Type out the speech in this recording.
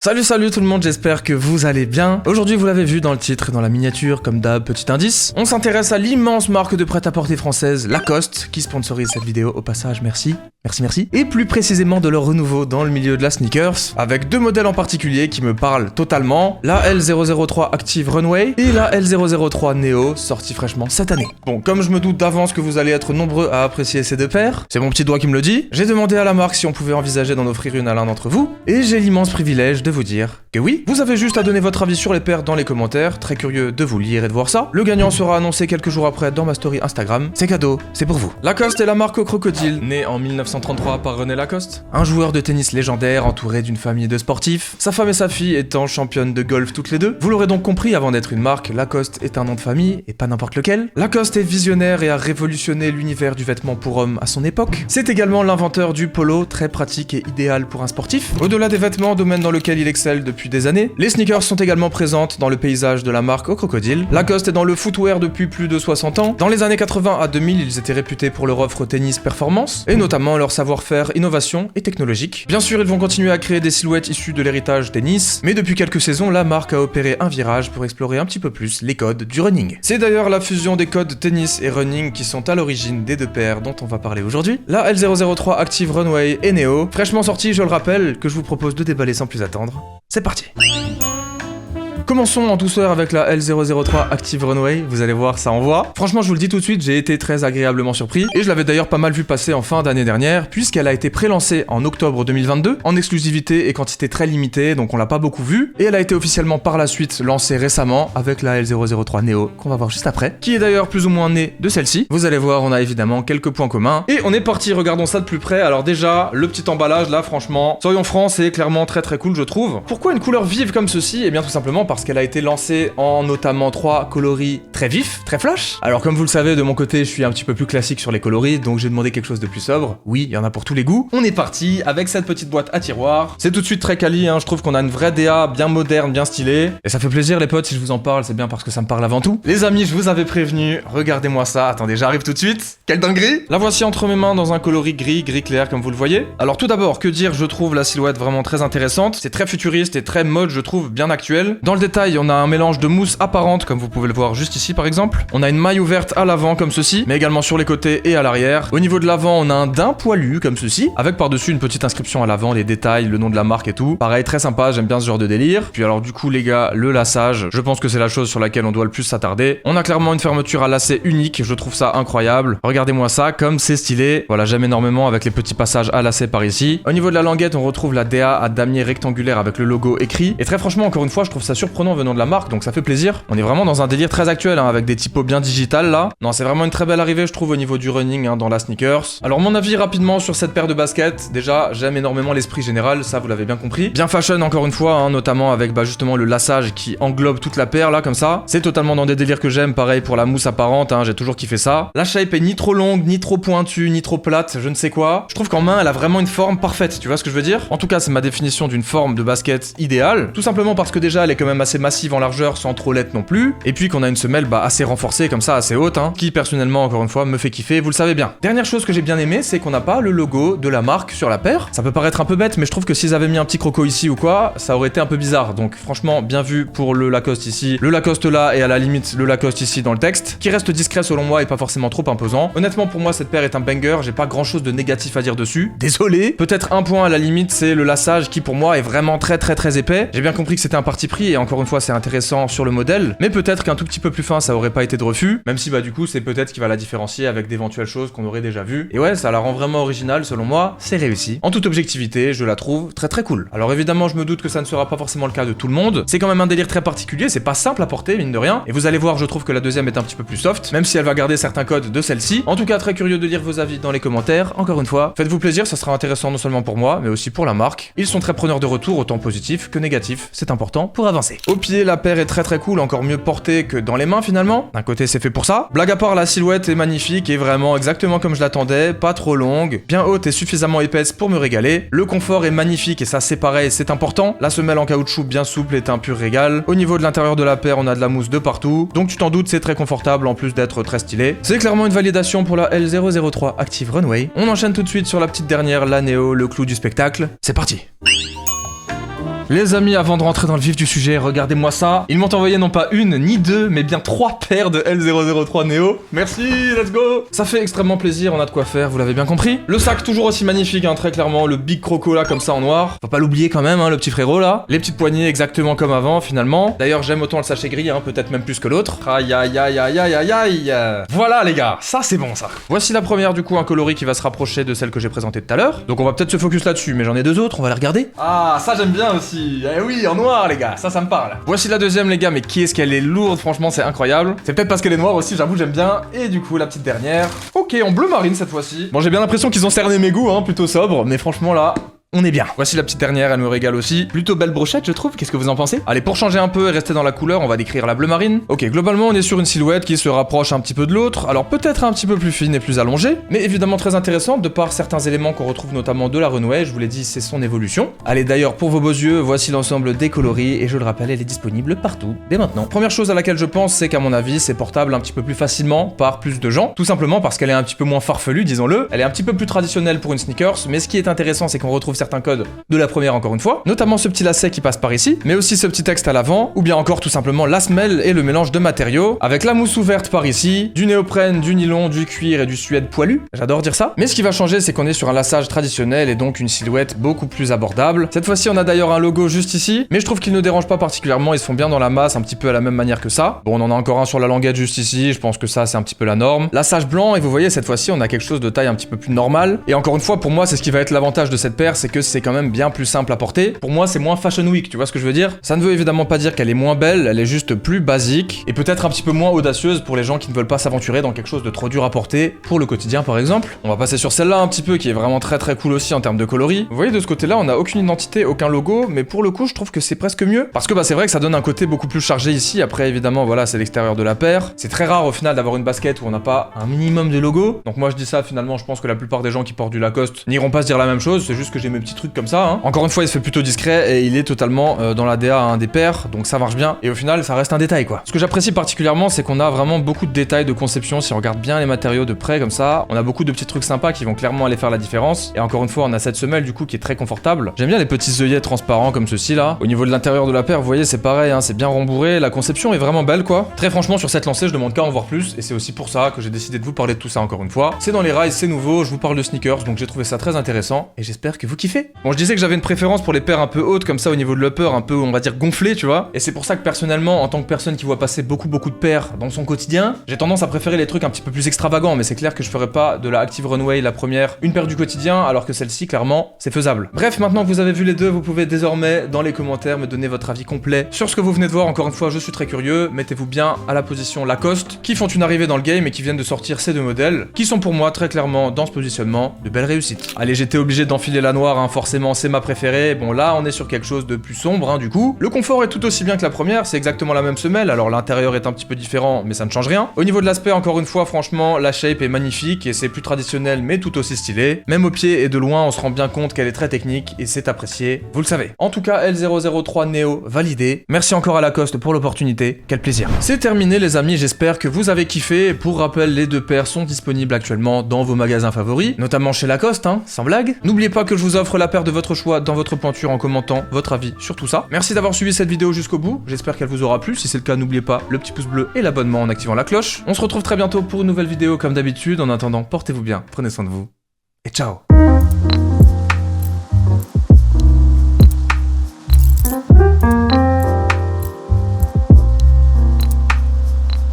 Salut tout le monde, j'espère que vous allez bien. Aujourd'hui, vous l'avez vu dans le titre et dans la miniature, comme d'hab, petit indice. On s'intéresse à l'immense marque de prêt-à-porter française, Lacoste, qui sponsorise cette vidéo au passage, merci. Et plus précisément de leur renouveau dans le milieu de la sneakers, avec deux modèles en particulier qui me parlent totalement, la L003 Active Runway et la L003 Neo, sortie fraîchement cette année. Bon, comme je me doute d'avance que vous allez être nombreux à apprécier ces deux paires, c'est mon petit doigt qui me le dit, j'ai demandé à la marque si on pouvait envisager d'en offrir une à l'un d'entre vous, et j'ai l'immense privilège de vous dire que oui, vous avez juste à donner votre avis sur les paires dans les commentaires, très curieux de vous lire et de voir ça. Le gagnant sera annoncé quelques jours après dans ma story Instagram, c'est cadeau, c'est pour vous. Lacoste est la marque au crocodile, née en 1933 par René Lacoste, un joueur de tennis légendaire entouré d'une famille de sportifs, sa femme et sa fille étant championnes de golf toutes les deux. Vous l'aurez donc compris, avant d'être une marque, Lacoste est un nom de famille et pas n'importe lequel. Lacoste est visionnaire et a révolutionné l'univers du vêtement pour hommes à son époque. C'est également l'inventeur du polo, très pratique et idéal pour un sportif. Au-delà des vêtements, domaine dans lequel il excelle depuis des années, les sneakers sont également présentes dans le paysage de la marque au crocodile. Lacoste est dans le footwear depuis plus de 60 ans. Dans les années 80 à 2000, ils étaient réputés pour leur offre tennis performance, et notamment leur savoir-faire, innovation et technologique. Bien sûr, ils vont continuer à créer des silhouettes issues de l'héritage tennis, mais depuis quelques saisons, la marque a opéré un virage pour explorer un petit peu plus les codes du running. C'est d'ailleurs la fusion des codes tennis et running qui sont à l'origine des deux paires dont on va parler aujourd'hui. La L003 Active Runway et Neo, fraîchement sortie, je le rappelle, que je vous propose de déballer sans plus attendre. C'est parti. Commençons en douceur avec la L003 Active Runway, vous allez voir, ça envoie. Franchement, je vous le dis tout de suite, j'ai été très agréablement surpris, et je l'avais d'ailleurs pas mal vu passer en fin d'année dernière, puisqu'elle a été pré-lancée en octobre 2022, en exclusivité et quantité très limitée, donc on l'a pas beaucoup vue, et elle a été officiellement par la suite lancée récemment avec la L003 Neo, qu'on va voir juste après, qui est d'ailleurs plus ou moins née de celle-ci. Vous allez voir, on a évidemment quelques points communs, et on est parti, regardons ça de plus près. Alors déjà, le petit emballage là, franchement, soyons francs, c'est clairement très cool, je trouve. Pourquoi une couleur vive comme ceci? Eh bien tout simplement parce qu'elle a été lancée en notamment 3 coloris très vifs, très flash. Alors comme vous le savez, de mon côté, je suis un petit peu plus classique sur les coloris, donc j'ai demandé quelque chose de plus sobre. Oui, il y en a pour tous les goûts. On est parti avec cette petite boîte à tiroir. C'est tout de suite très quali, hein. Je trouve qu'on a une vraie DA bien moderne, bien stylée. Et ça fait plaisir les potes, si je vous en parle, c'est bien parce que ça me parle avant tout. Les amis, je vous avais prévenu, regardez-moi ça. Attendez, j'arrive tout de suite. Quelle dinguerie! La voici entre mes mains dans un coloris gris clair comme vous le voyez. Alors tout d'abord, que dire, je trouve la silhouette vraiment très intéressante. C'est très futuriste et très mode, je trouve, bien actuel. Dans le détail, on a un mélange de mousse apparente, comme vous pouvez le voir juste ici par exemple. On a une maille ouverte à l'avant comme ceci, mais également sur les côtés et à l'arrière. Au niveau de l'avant, on a un daim poilu comme ceci, avec par-dessus une petite inscription à l'avant, les détails, le nom de la marque et tout. Pareil, très sympa, j'aime bien ce genre de délire. Puis alors du coup les gars, le laçage, je pense que c'est la chose sur laquelle on doit le plus s'attarder. On a clairement une fermeture à lacet unique, je trouve ça incroyable. Regardez-moi ça, comme c'est stylé. Voilà, j'aime énormément avec les petits passages à lacet par ici. Au niveau de la languette, on retrouve la DA à damier rectangulaire avec le logo écrit. Et très franchement, encore une fois, je trouve ça surprenant venant de la marque, donc ça fait plaisir. On est vraiment dans un délire très actuel, hein, avec des typos bien digitales là. Non, c'est vraiment une très belle arrivée, je trouve, au niveau du running, hein, dans la sneakers. Alors mon avis rapidement sur cette paire de baskets. Déjà, j'aime énormément l'esprit général, ça vous l'avez bien compris. Bien fashion encore une fois, hein, notamment avec justement le laçage qui englobe toute la paire là, comme ça. C'est totalement dans des délires que j'aime, pareil pour la mousse apparente, hein, j'ai toujours kiffé ça. La shape est ni trop longue, ni trop pointue, ni trop plate, je ne sais quoi. Je trouve qu'en main, elle a vraiment une forme parfaite, tu vois ce que je veux dire? En tout cas, c'est ma définition d'une forme de basket idéale. Tout simplement parce que déjà, elle est quand même assez massive en largeur, sans trop l'être non plus. Et puis qu'on a une semelle assez renforcée comme ça, assez haute, hein, qui personnellement encore une fois me fait kiffer, vous le savez bien. Dernière chose que j'ai bien aimé, c'est qu'on n'a pas le logo de la marque sur la paire. Ça peut paraître un peu bête, mais je trouve que s'ils avaient mis un petit croco ici ou quoi, ça aurait été un peu bizarre. Donc franchement, bien vu pour le Lacoste ici, le Lacoste là et à la limite le Lacoste ici dans le texte, qui reste discret selon moi et pas forcément trop imposant. Honnêtement pour moi cette paire est un banger, j'ai pas grand chose de négatif à dire dessus. Désolé. Peut-être un point à la limite, c'est le laçage qui pour moi est vraiment très épais. J'ai bien compris que c'était un parti pris et encore une fois c'est intéressant sur le modèle, mais peut-être qu'un tout petit peu plus fin ça aurait pas été de refus, même si du coup c'est peut-être ce qui va la différencier avec d'éventuelles choses qu'on aurait déjà vues. Et ouais, ça la rend vraiment originale selon moi, c'est réussi. En toute objectivité, je la trouve très cool. Alors évidemment, je me doute que ça ne sera pas forcément le cas de tout le monde. C'est quand même un délire très particulier, c'est pas simple à porter mine de rien. Et vous allez voir, je trouve que la deuxième est un petit peu plus soft, même si elle va garder certains codes de celle-ci. En tout cas, très curieux de lire vos avis dans les commentaires. Encore une fois, faites-vous plaisir, ça sera intéressant non seulement pour moi, mais aussi pour la marque. Ils sont très preneurs de retour, autant positifs que négatifs. C'est important pour avancer. Au pied, la paire est très cool, encore mieux portée que dans les mains finalement. D'un côté, c'est fait pour ça. Blague à part, la silhouette est magnifique et vraiment exactement comme je l'attendais, pas trop longue, bien haute et suffisamment épaisse pour me régaler. Le confort est magnifique et ça c'est pareil, c'est important. La semelle en caoutchouc bien souple est un pur régal. Au niveau de l'intérieur de la paire, on a de la mousse de partout, donc tu t'en doutes, c'est très confortable en plus d'être très stylé. C'est clairement une validation pour la L003 Active Runway. On enchaîne tout de suite sur la petite dernière, la Neo, le clou du spectacle. C'est parti. Les amis, avant de rentrer dans le vif du sujet, regardez-moi ça. Ils m'ont envoyé non pas une ni deux, mais bien 3 paires de L003 Neo. Merci, let's go. Ça fait extrêmement plaisir, on a de quoi faire, vous l'avez bien compris. Le sac toujours aussi magnifique, hein, très clairement, le Big Croco là comme ça en noir. Faut pas l'oublier quand même, hein, le petit frérot là. Les petites poignées exactement comme avant finalement. D'ailleurs j'aime autant le sachet gris, hein, peut-être même plus que l'autre. Aïe aïe aïe aïe aïe aïe aïe. Voilà les gars, ça c'est bon ça. Voici la première du coup, un coloris qui va se rapprocher de celle que j'ai présentée tout à l'heure. Donc on va peut-être se focus là-dessus, mais j'en ai 2 autres, on va les regarder. Ah ça j'aime bien aussi. Eh oui, en noir les gars, ça me parle. Voici la deuxième les gars, mais qui est-ce qu'elle est lourde, franchement c'est incroyable. C'est peut-être parce qu'elle est noire aussi, j'avoue j'aime bien. Et du coup la petite dernière. Ok, en bleu marine cette fois-ci. Bon j'ai bien l'impression qu'ils ont cerné mes goûts, hein, plutôt sobre, mais franchement là... on est bien. Voici la petite dernière, elle me régale aussi. Plutôt belle brochette, je trouve. Qu'est-ce que vous en pensez? Allez, pour changer un peu et rester dans la couleur, on va décrire la bleu marine. Ok, globalement, on est sur une silhouette qui se rapproche un petit peu de l'autre. Alors peut-être un petit peu plus fine et plus allongée, mais évidemment très intéressante de par certains éléments qu'on retrouve notamment de la Runway. Je vous l'ai dit, c'est son évolution. Allez, d'ailleurs, pour vos beaux yeux, voici l'ensemble des coloris et je le rappelle, elle est disponible partout dès maintenant. Première chose à laquelle je pense, c'est qu'à mon avis, c'est portable un petit peu plus facilement par plus de gens. Tout simplement parce qu'elle est un petit peu moins farfelue, disons-le. Elle est un petit peu plus traditionnelle pour une sneakers, mais ce qui est intéressant, c'est qu'on retrouve certains codes de la première encore une fois, notamment ce petit lacet qui passe par ici, mais aussi ce petit texte à l'avant, ou bien encore tout simplement la semelle et le mélange de matériaux, avec la mousse ouverte par ici, du néoprène, du nylon, du cuir et du suède poilu, j'adore dire ça, mais ce qui va changer c'est qu'on est sur un lassage traditionnel et donc une silhouette beaucoup plus abordable. Cette fois-ci on a d'ailleurs un logo juste ici, mais je trouve qu'il ne dérange pas particulièrement, ils se font bien dans la masse, un petit peu à la même manière que ça. Bon on en a encore un sur la languette juste ici, je pense que ça c'est un petit peu la norme. Lassage blanc et vous voyez cette fois-ci on a quelque chose de taille un petit peu plus normale, et encore une fois pour moi c'est ce qui va être l'avantage de cette paire, c'est que c'est quand même bien plus simple à porter. Pour moi, c'est moins fashion week, tu vois ce que je veux dire? Ça ne veut évidemment pas dire qu'elle est moins belle, elle est juste plus basique et peut-être un petit peu moins audacieuse pour les gens qui ne veulent pas s'aventurer dans quelque chose de trop dur à porter pour le quotidien par exemple. On va passer sur celle-là un petit peu qui est vraiment très cool aussi en termes de coloris. Vous voyez de ce côté-là, on n'a aucune identité, aucun logo, mais pour le coup, je trouve que c'est presque mieux parce que c'est vrai que ça donne un côté beaucoup plus chargé ici. Après évidemment, voilà, c'est l'extérieur de la paire. C'est très rare au final d'avoir une basket où on n'a pas un minimum de logo. Donc moi je dis ça finalement, je pense que la plupart des gens qui portent du Lacoste n'iront pas se dire la même chose, c'est juste que j'ai mes petits trucs comme ça, hein. Encore une fois, il se fait plutôt discret et il est totalement dans la DA des pairs, donc ça marche bien. Et au final, ça reste un détail quoi. Ce que j'apprécie particulièrement, c'est qu'on a vraiment beaucoup de détails de conception. Si on regarde bien les matériaux de près comme ça, on a beaucoup de petits trucs sympas qui vont clairement aller faire la différence. Et encore une fois, on a cette semelle du coup qui est très confortable. J'aime bien les petits œillets transparents comme ceci là. Au niveau de l'intérieur de la paire, vous voyez, c'est pareil, hein, c'est bien rembourré. La conception est vraiment belle quoi. Très franchement, sur cette lancée, je demande qu'à en voir plus. Et c'est aussi pour ça que j'ai décidé de vous parler de tout ça encore une fois. C'est dans les rails, c'est nouveau. Je vous parle de sneakers, donc j'ai trouvé ça très intéressant et j'espère que vous kiffez. Bon, je disais que j'avais une préférence pour les paires un peu hautes comme ça au niveau de l'upper, un peu on va dire gonflé, tu vois. Et c'est pour ça que personnellement, en tant que personne qui voit passer beaucoup de paires dans son quotidien, j'ai tendance à préférer les trucs un petit peu plus extravagants, mais c'est clair que je ferais pas de la Active Runway la première une paire du quotidien, alors que celle-ci clairement c'est faisable. Bref, maintenant que vous avez vu les deux, vous pouvez désormais dans les commentaires me donner votre avis complet sur ce que vous venez de voir. Encore une fois, je suis très curieux. Mettez-vous bien à la position Lacoste, qui font une arrivée dans le game et qui viennent de sortir ces deux modèles, qui sont pour moi très clairement dans ce positionnement de belle réussite. Allez, j'étais obligé d'enfiler la noire, hein, forcément c'est ma préférée. Bon là, on est sur quelque chose de plus sombre, hein, du coup. Le confort est tout aussi bien que la première, c'est exactement la même semelle, alors l'intérieur est un petit peu différent, mais ça ne change rien. Au niveau de l'aspect, encore une fois, franchement, la shape est magnifique et c'est plus traditionnel, mais tout aussi stylé. Même au pied et de loin, on se rend bien compte qu'elle est très technique et c'est apprécié, vous le savez. En tout cas, L003 Neo validé. Merci encore à Lacoste pour l'opportunité, quel plaisir. C'est terminé les amis, j'espère que vous avez kiffé. Pour rappel, les deux paires sont disponibles actuellement dans vos magasins favoris, notamment chez Lacoste, hein, sans blague. N'oubliez pas que je vous offre la paire de votre choix dans votre pointure en commentant votre avis sur tout ça. Merci d'avoir suivi cette vidéo jusqu'au bout, j'espère qu'elle vous aura plu. Si c'est le cas, n'oubliez pas le petit pouce bleu et l'abonnement en activant la cloche. On se retrouve très bientôt pour une nouvelle vidéo comme d'habitude. En attendant, portez-vous bien, prenez soin de vous et ciao.